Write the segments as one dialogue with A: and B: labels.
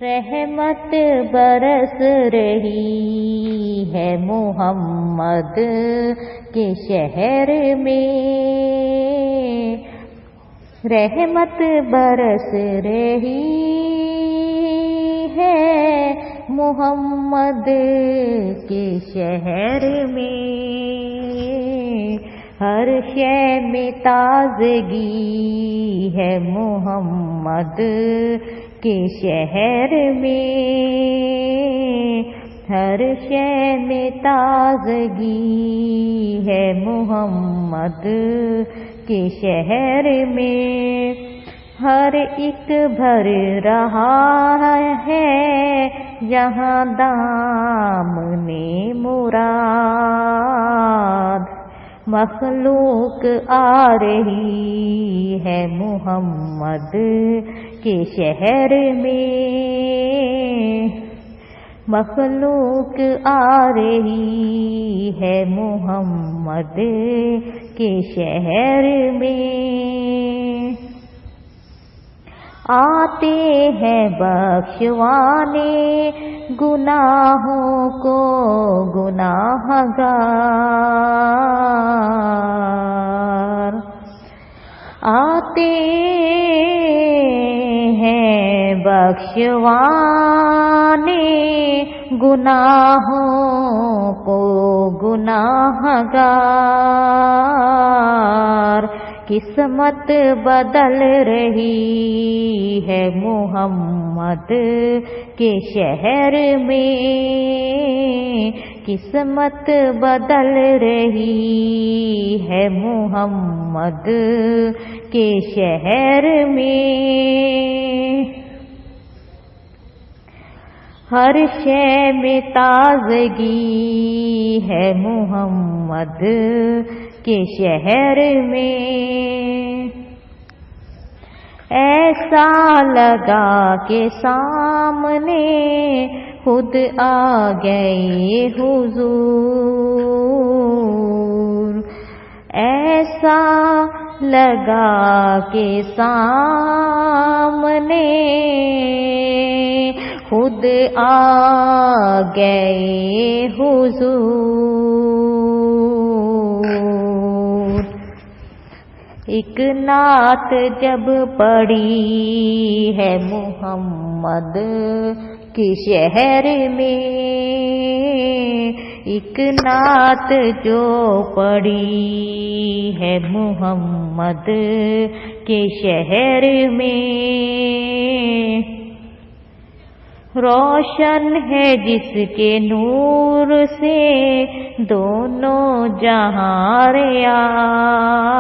A: رحمت برس رہی ہے محمد کے شہر میں، رحمت برس رہی ہے محمد کے شہر میں، ہر شے میں تازگی ہے محمد کے شہر میں، ہر شے میں تازگی ہے محمد کے شہر میں، ہر ایک بھر رہا ہے یہاں دامنِ مراد، مخلوق آ رہی ہے محمد کے شہر میں، مخلوق آ رہی ہے محمد کے شہر میں، آتے ہیں بخشوانے گناہوں کو گناہگار، آتے ہیں بخشوانے گناہوں کو گناہگار، قسمت بدل رہی ہے محمد کے شہر میں، قسمت بدل رہی ہے محمد کے شہر میں، ہر شے میں تازگی ہے محمد کے شہر میں، ایسا لگا کہ سامنے خود آ گئے حضور، ایسا لگا کہ سامنے خود آ گئے حضور، ایک نعت جب پڑھی ہے محمد کے شہر میں، ایک نعت جو پڑھی ہے محمد کے شہر میں، روشن ہے جس کے نور سے دونوں جہاں ریاض،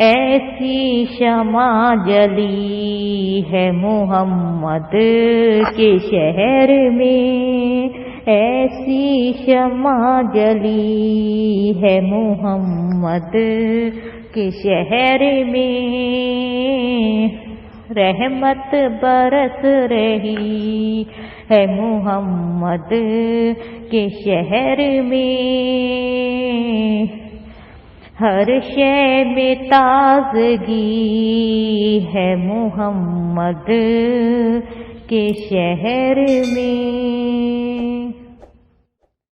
A: ایسی شمع جلی ہے محمد کے شہر میں، ایسی شمع جلی ہے محمد کے شہر میں، رحمت برس رہی ہے محمد کے شہر میں، ہر شے میں تازگی ہے محمد کے شہر میں۔